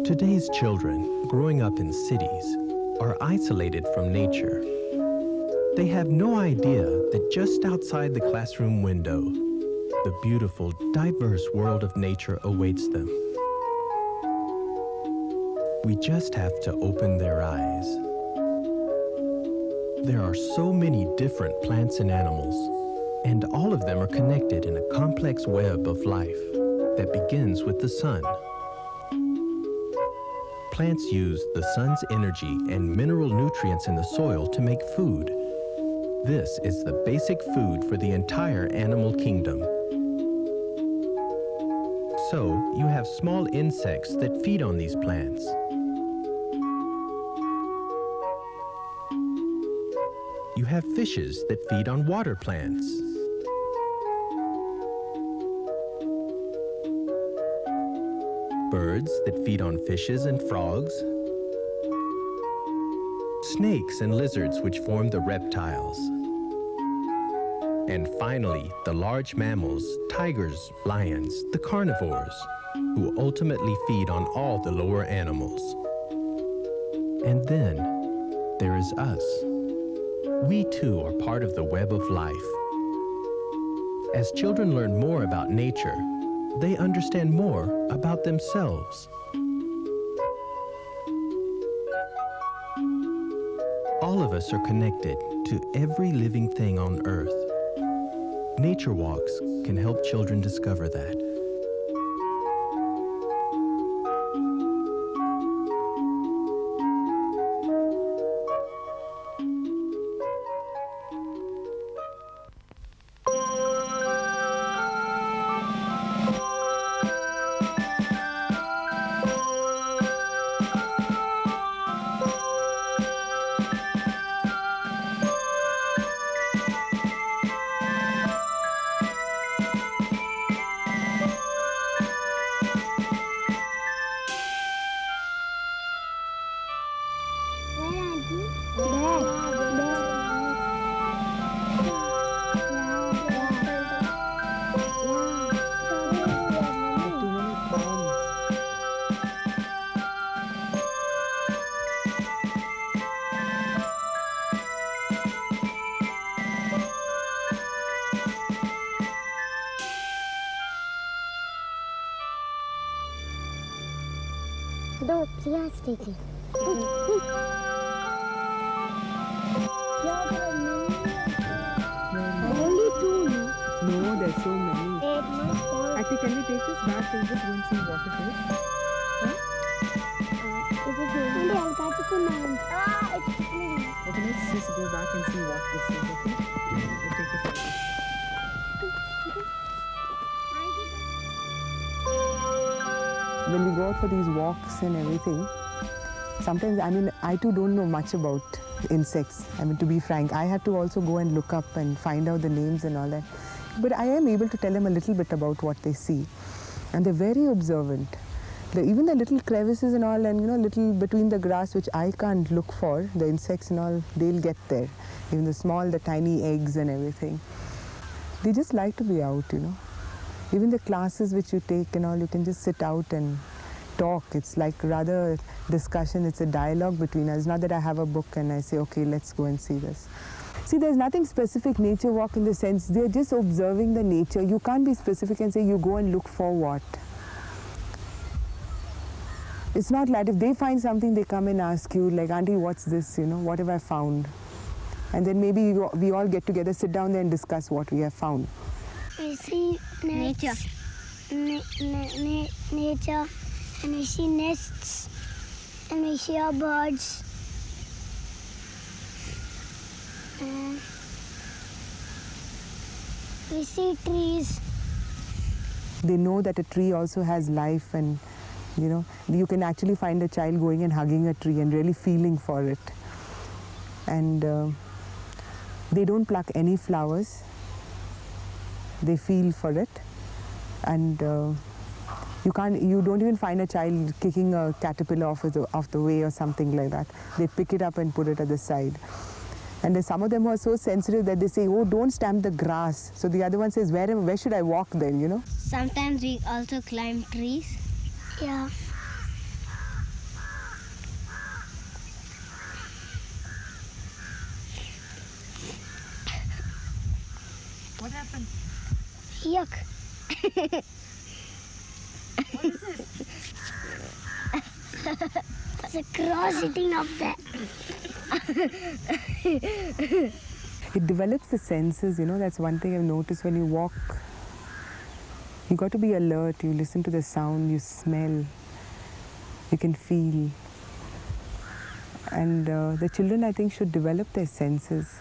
Today's children, growing up in cities, are isolated from nature. They have no idea that just outside the classroom window, the beautiful, diverse world of nature awaits them. We just have to open their eyes. There are so many different plants and animals, and all of them are connected in a complex web of life that begins with the sun. Plants use the sun's energy and mineral nutrients in the soil to make food. This is the basic food for the entire animal kingdom. So, you have small insects that feed on these plants. You have fishes that feed on water plants. Birds that feed on fishes and frogs. Snakes and lizards which form the reptiles. And finally, the large mammals, tigers, lions, the carnivores, who ultimately feed on all the lower animals. And then, there is us. We too are part of the web of life. As children learn more about nature, they understand more about themselves. All of us are connected to every living thing on Earth. Nature walks can help children discover that. Sticky. Only two, no? No, there's so many. Actually, can we take this back and just go and see what it is? Huh? Is it only I'll catch it in my hand. It's clean. Okay, let's just go back and see what this is, okay? We'll take it like this. When we go out for these walks and everything, sometimes, I too don't know much about insects. To be frank, I had to also go and look up and find out the names and all that. But I am able to tell them a little bit about what they see. And they're very observant. Even the little crevices and all, and little between the grass, which I can't look for, the insects and all, they'll get there. Even the tiny eggs and everything. They just like to be out, Even the classes which you take and all, you can just sit out and talk. It's like rather a discussion, it's a dialogue between us. Not that I have a book and I say, okay, let's go and see this. See, there's nothing specific nature walk in the sense, they're just observing the nature. You can't be specific and say you go and look for what. It's not like if they find something, they come and ask you, like, Auntie, what's this, what have I found? And then maybe we all get together, sit down there and discuss what we have found. We see nature. Nature. And we see nests, and we hear birds. We see trees. They know that a tree also has life, and you can actually find a child going and hugging a tree and really feeling for it. And they don't pluck any flowers. They feel for it, and you don't even find a child kicking a caterpillar off the way or something like that. They pick it up and put it at the side. And then some of them are so sensitive that they say, oh, don't stamp the grass. So the other one says, where should I walk then, Sometimes we also climb trees. Yeah. Yuck. There's a crow sitting up there. It develops the senses, you know, that's one thing I've noticed when you walk. You got to be alert, you listen to the sound, you smell, you can feel. And the children, I think, should develop their senses.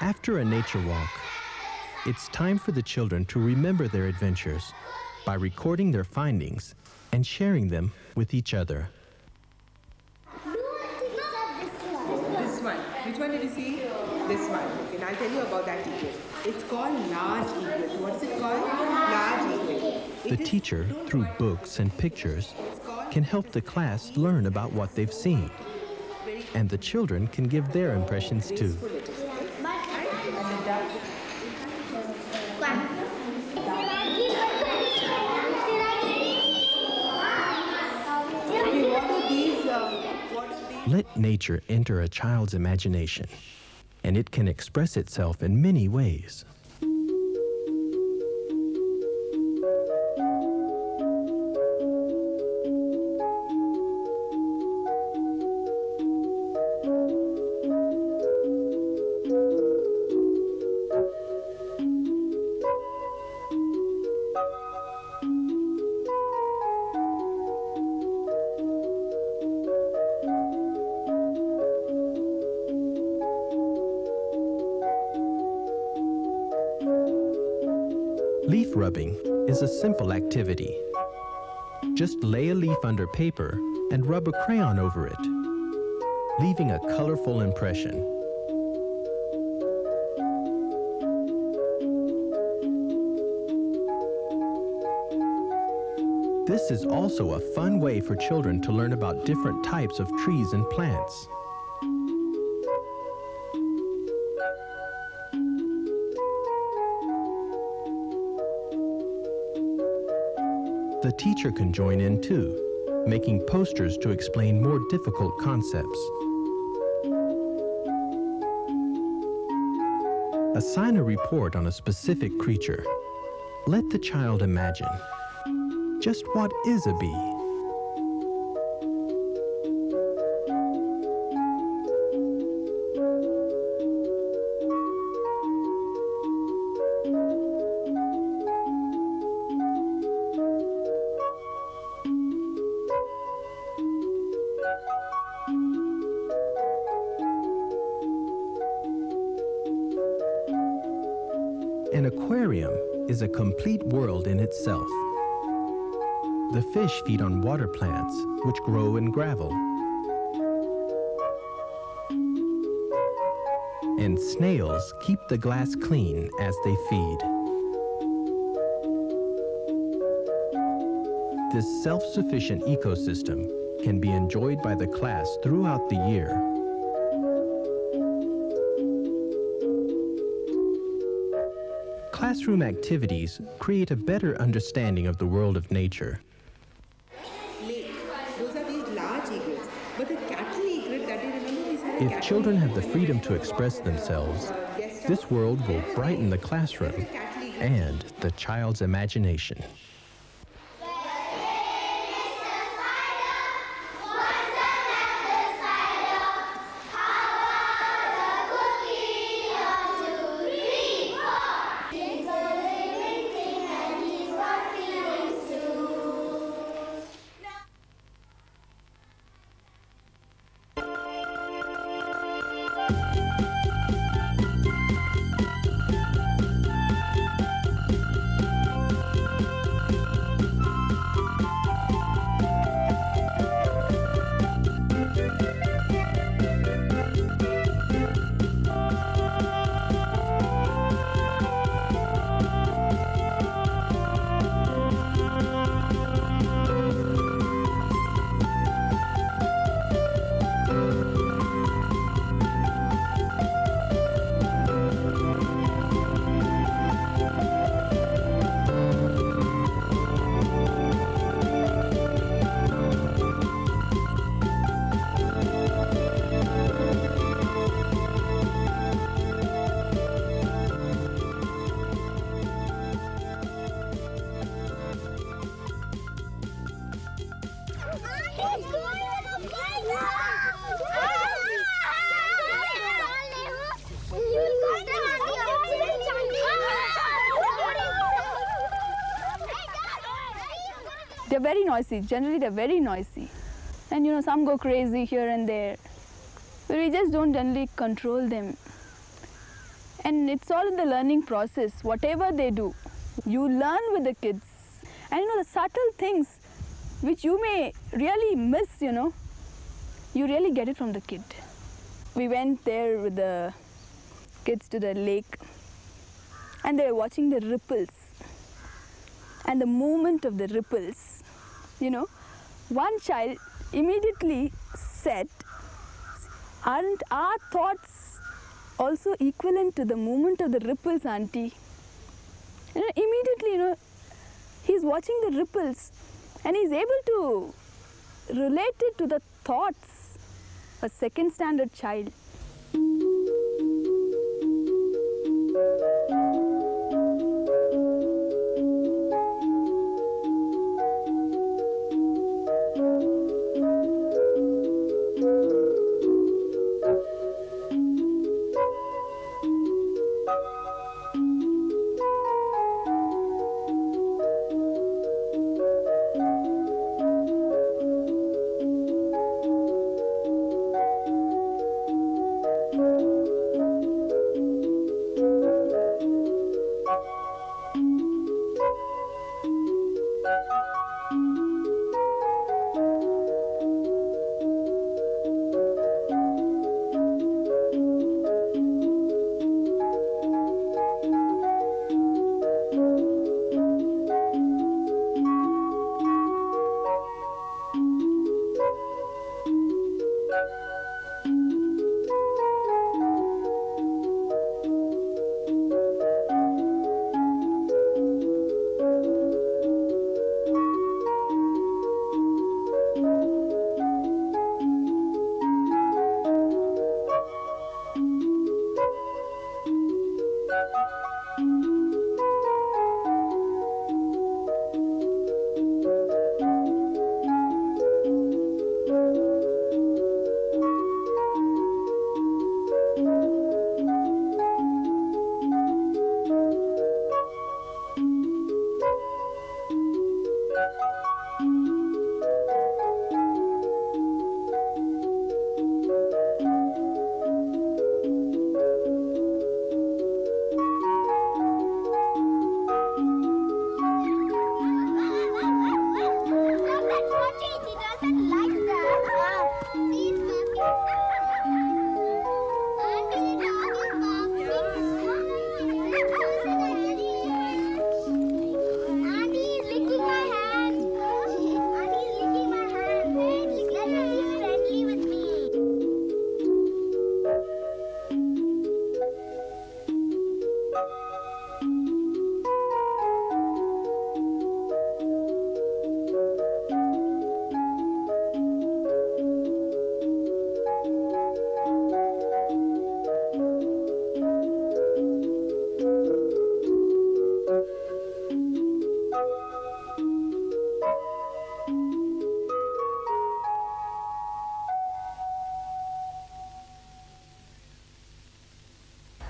After a nature walk, it's time for the children to remember their adventures by recording their findings and sharing them with each other. This one. Which one did you see? This one. Okay, and I'll tell you about that egret. It's called large egret. What's it called? Large egret. The teacher, through books and pictures, can help the class learn about what they've seen. And the children can give their impressions too. Let nature enter a child's imagination, and it can express itself in many ways. Leaf rubbing is a simple activity. Just lay a leaf under paper and rub a crayon over it, leaving a colorful impression. This is also a fun way for children to learn about different types of trees and plants. The teacher can join in too, making posters to explain more difficult concepts. Assign a report on a specific creature. Let the child imagine. Just what is a bee? An aquarium is a complete world in itself. The fish feed on water plants, which grow in gravel. And snails keep the glass clean as they feed. This self-sufficient ecosystem can be enjoyed by the class throughout the year. Classroom activities create a better understanding of the world of nature. Those are these large egrets. But the cattle egret that you remember, these are If children have the freedom to express themselves, this world will brighten the classroom and the child's imagination. They're very noisy. Generally, they're very noisy. And you know, some go crazy here and there. But we just don't generally control them. And it's all in the learning process. Whatever they do, you learn with the kids. And you know, the subtle things which you may really miss, you know, you really get it from the kid. We went there with the kids to the lake, and they were watching the ripples and the movement of the ripples. You know, one child immediately said, "Aren't our thoughts also equivalent to the movement of the ripples, auntie?" You know, immediately, you know, he's watching the ripples and he's able to relate it to the thoughts of a second standard child.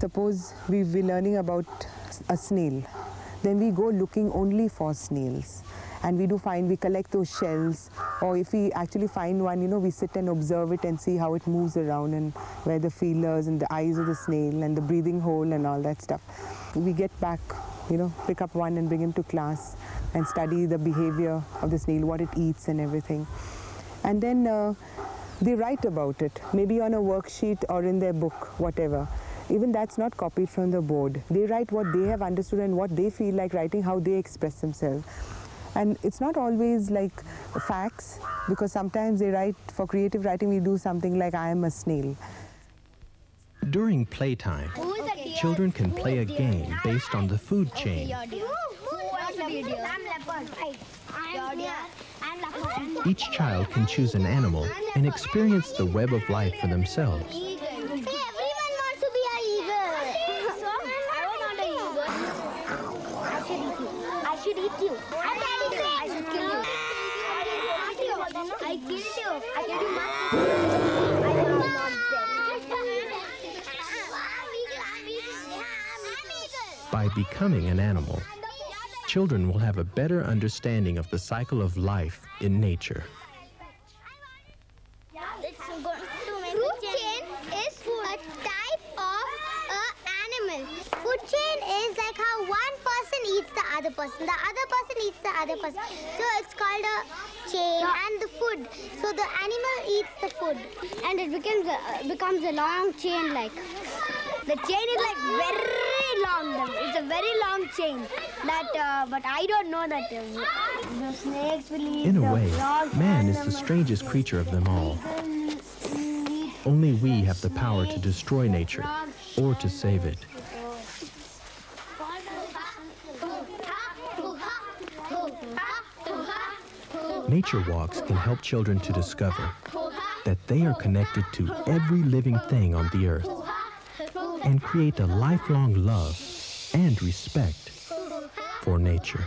Suppose we'll be learning about a snail, then we go looking only for snails. And we collect those shells, or if we actually find one, we sit and observe it and see how it moves around and where the feelers and the eyes of the snail and the breathing hole and all that stuff. We get back, pick up one and bring him to class and study the behavior of the snail, what it eats and everything. And then they write about it, maybe on a worksheet or in their book, whatever. Even that's not copied from the board. They write what they have understood and what they feel like writing, how they express themselves. And it's not always like facts, because sometimes they write, for creative writing, we do something like, I am a snail. During playtime, children can play a game based on the food chain. Each child can choose an animal and experience the web of life for themselves. By becoming an animal, children will have a better understanding of the cycle of life in nature. Food chain is a type of animal. Food chain is like how one person eats the other person eats the other person. So it's called a chain, and the food. So the animal eats the food, and it becomes a long chain. Like the chain is like very long. It's a very long chain. But I don't know that the snakes will eat. In a way, man is the strangest creature of them all. Only we have the power to destroy nature or to save it. Nature walks can help children to discover that they are connected to every living thing on the earth and create a lifelong love and respect for nature.